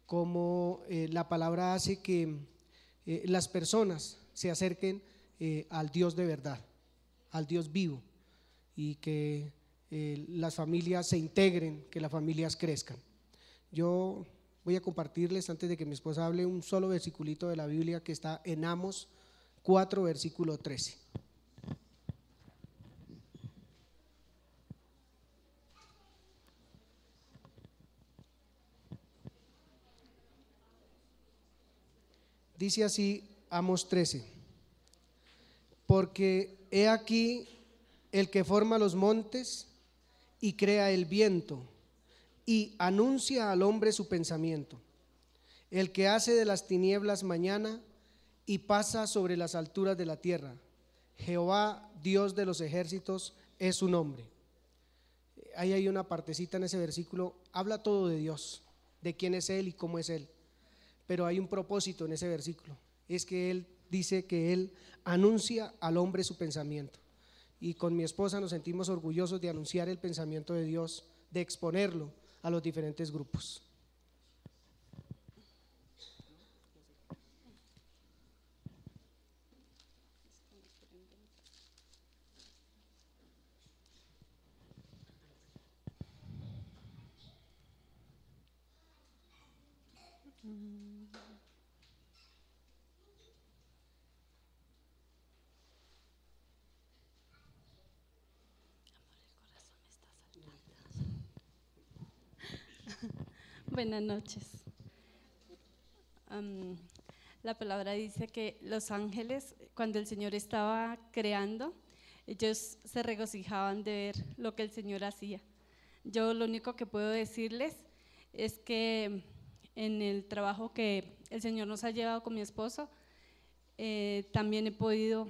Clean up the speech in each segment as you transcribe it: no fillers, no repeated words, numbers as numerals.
cómo la palabra hace que las personas se acerquen al Dios de verdad, al Dios vivo, y que las familias se integren, que las familias crezcan. Yo voy a compartirles, antes de que mi esposa hable, un solo versiculito de la Biblia que está en Amos 4, versículo 13. Dice así Amos 13: porque he aquí el que forma los montes y crea el viento y anuncia al hombre su pensamiento, el que hace de las tinieblas mañana y pasa sobre las alturas de la tierra. Jehová, Dios de los ejércitos, es su nombre. Ahí hay una partecita en ese versículo, habla todo de Dios, de quién es Él y cómo es Él, pero hay un propósito en ese versículo, es que Él dice que Él anuncia al hombre su pensamiento, y con mi esposa nos sentimos orgullosos de anunciar el pensamiento de Dios, de exponerlo a los diferentes grupos. Buenas noches. La palabra dice que los ángeles, cuando el Señor estaba creando, ellos se regocijaban de ver lo que el Señor hacía. Yo lo único que puedo decirles es que en el trabajo que el Señor nos ha llevado con mi esposo, también he podido,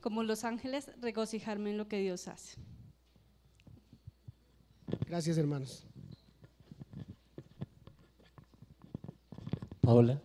como los ángeles, regocijarme en lo que Dios hace. Gracias, hermanos. Paola.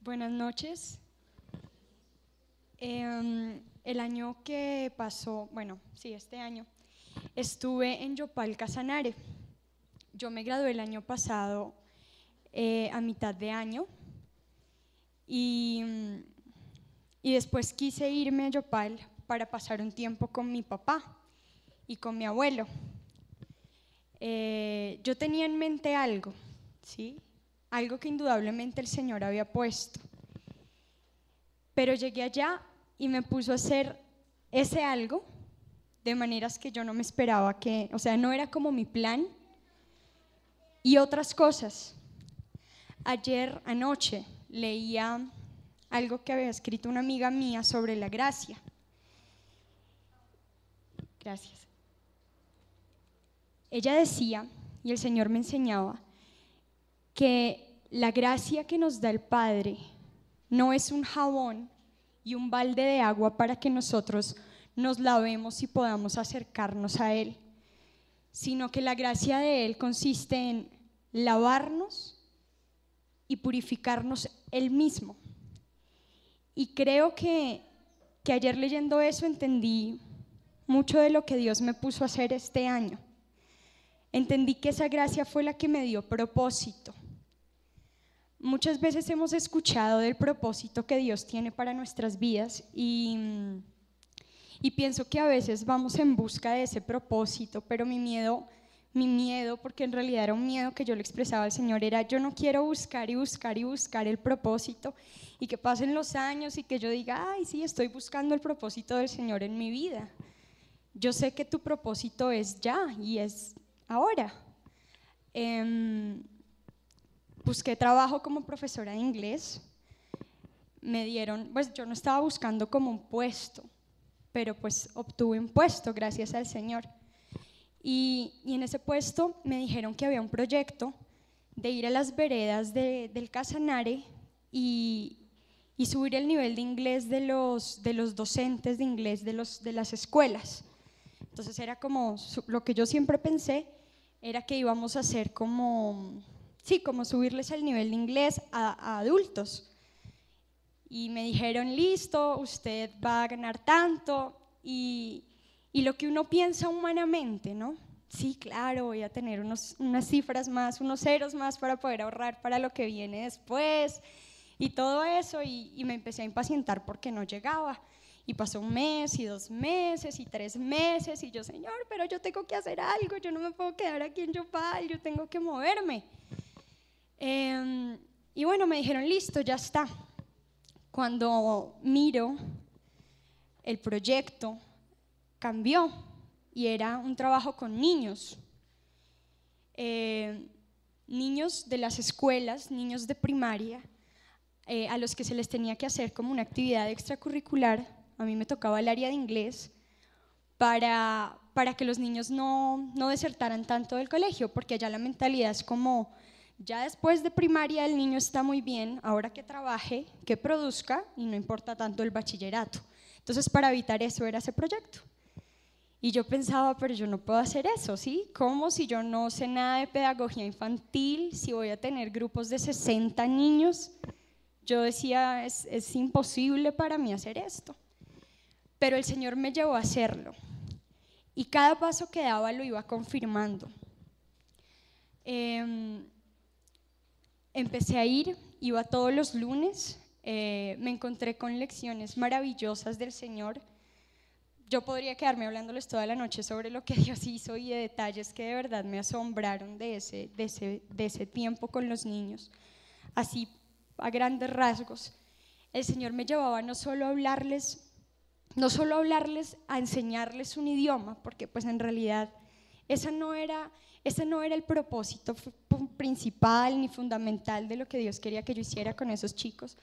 Buenas noches. El año que pasó, este año, estuve en Yopal Casanare. Yo me gradué el año pasado a mitad de año y después quise irme a Yopal para pasar un tiempo con mi papá y con mi abuelo. Yo tenía en mente algo, ¿sí? Algo que indudablemente el Señor había puesto. Pero llegué allá y me puso a hacer ese algo de maneras que yo no me esperaba, no era como mi plan, y otras cosas. Anoche leía algo que había escrito una amiga mía sobre la gracia. Gracias. Ella decía, y el Señor me enseñaba, que la gracia que nos da el Padre no es un jabón y un balde de agua para que nosotros nos lavemos y podamos acercarnos a Él, sino que la gracia de Él consiste en lavarnos y purificarnos Él mismo. Y creo que ayer leyendo eso entendí mucho de lo que Dios me puso a hacer este año. Entendí que esa gracia fue la que me dio propósito. Muchas veces hemos escuchado del propósito que Dios tiene para nuestras vidas y pienso que a veces vamos en busca de ese propósito, pero mi miedo, porque en realidad era un miedo que yo le expresaba al Señor, era: yo no quiero buscar y buscar y buscar el propósito y que pasen los años y que yo diga: ay, sí, estoy buscando el propósito del Señor en mi vida. Yo sé que tu propósito es ya y es ahora. Busqué trabajo como profesora de inglés. Me dieron, yo no estaba buscando como un puesto, pero pues obtuve un puesto gracias al Señor. Y en ese puesto me dijeron que había un proyecto de ir a las veredas del Casanare y y subir el nivel de inglés de los docentes de inglés de las escuelas. Entonces era como, lo que yo siempre pensé era que íbamos a hacer como subirles el nivel de inglés a adultos. Y me dijeron, listo, usted va a ganar tanto, y lo que uno piensa humanamente, ¿no? Sí, claro, voy a tener unas cifras más, unos ceros más para poder ahorrar para lo que viene después y todo eso, y me empecé a impacientar porque no llegaba. Y pasó 1 mes y 2 meses y 3 meses, y yo, Señor, pero yo tengo que hacer algo, yo no me puedo quedar aquí en Yopal, yo tengo que moverme. Y bueno, me dijeron, listo, ya está. Cuando miro, el proyecto cambió y era un trabajo con niños. Niños de las escuelas, niños de primaria, a los que se les tenía que hacer como una actividad extracurricular. A mí me tocaba el área de inglés para que los niños no desertaran tanto del colegio, porque allá la mentalidad es como, ya después de primaria el niño está muy bien, ahora que trabaje, que produzca, y no importa tanto el bachillerato. Entonces, para evitar eso era ese proyecto. Y yo pensaba, pero yo no puedo hacer eso, ¿sí? ¿Cómo si yo no sé nada de pedagogía infantil, si voy a tener grupos de 60 niños? Yo decía, es imposible para mí hacer esto. Pero el Señor me llevó a hacerlo. Y cada paso que daba lo iba confirmando. Empecé a ir, iba todos los lunes, me encontré con lecciones maravillosas del Señor. Yo podría quedarme hablándoles toda la noche sobre lo que Dios hizo y de detalles que de verdad me asombraron de ese tiempo con los niños. Así, a grandes rasgos, el Señor me llevaba no solo a hablarles, a enseñarles un idioma, porque pues en realidad ese no era el propósito principal ni fundamental de lo que Dios quería que yo hiciera con esos chicos,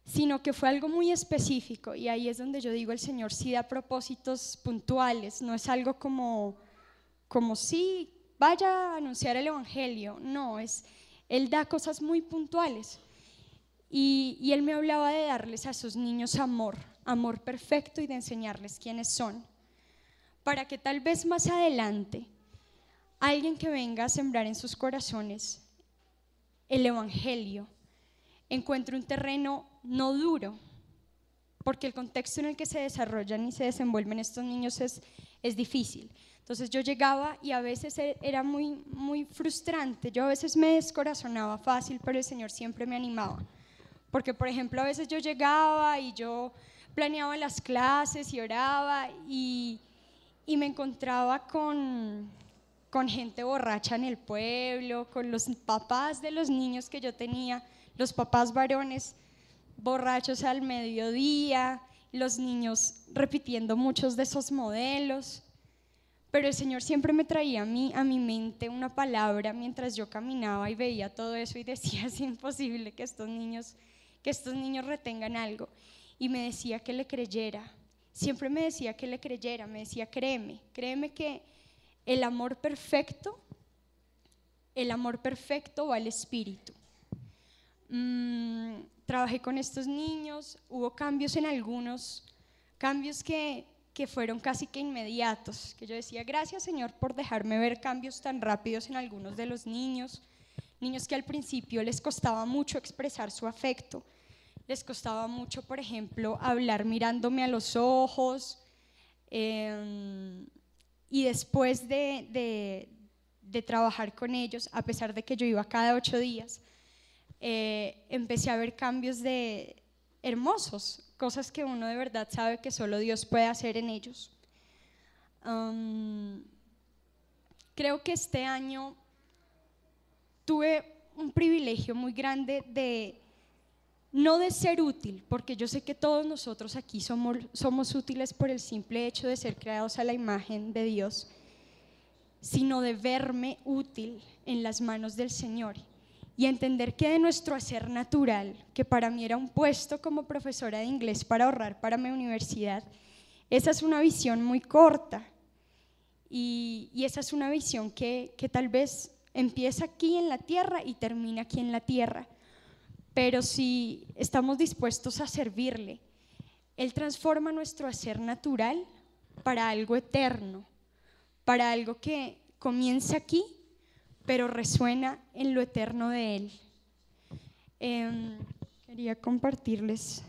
sino que fue algo muy específico. Y ahí es donde yo digo, el Señor sí da propósitos puntuales, no es algo como sí, vaya a anunciar el evangelio, no, Él da cosas muy puntuales. Y Él me hablaba de darles a esos niños amor perfecto, y de enseñarles quiénes son, para que tal vez más adelante alguien que venga a sembrar en sus corazones el evangelio encuentre un terreno no duro, porque el contexto en el que se desarrollan y se desenvuelven estos niños es difícil. Entonces yo llegaba y a veces era muy, muy frustrante, yo a veces me descorazonaba fácil, pero el Señor siempre me animaba, porque por ejemplo a veces yo llegaba y yo planeaba las clases y oraba, y me encontraba con gente borracha en el pueblo, con los papás de los niños que yo tenía, los papás varones borrachos al mediodía, los niños repitiendo muchos de esos modelos. Pero el Señor siempre me traía a mi mente una palabra mientras yo caminaba y veía todo eso, y decía, es imposible que estos niños retengan algo. Y me decía que le creyera, siempre me decía que le creyera, me decía, créeme que el amor perfecto va al espíritu. Trabajé con estos niños, hubo cambios en algunos, cambios que fueron casi que inmediatos, que yo decía, gracias Señor por dejarme ver cambios tan rápidos en algunos de los niños que al principio les costaba mucho expresar su afecto, les costaba mucho, por ejemplo, hablar mirándome a los ojos, y después de trabajar con ellos, a pesar de que yo iba cada 8 días, empecé a ver cambios hermosos, cosas que uno de verdad sabe que solo Dios puede hacer en ellos. Creo que este año tuve un privilegio muy grande no de ser útil, porque yo sé que todos nosotros aquí somos útiles por el simple hecho de ser creados a la imagen de Dios, sino de verme útil en las manos del Señor y entender que de nuestro hacer natural, que para mí era un puesto como profesora de inglés para ahorrar para mi universidad, esa es una visión muy corta, y esa es una visión que tal vez empieza aquí en la tierra y termina aquí en la tierra, pero si estamos dispuestos a servirle, Él transforma nuestro hacer natural para algo eterno, para algo que comienza aquí, pero resuena en lo eterno de Él. Quería compartirles.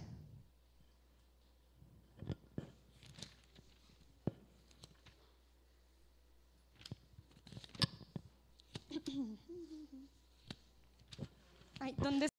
Ay, ¿dónde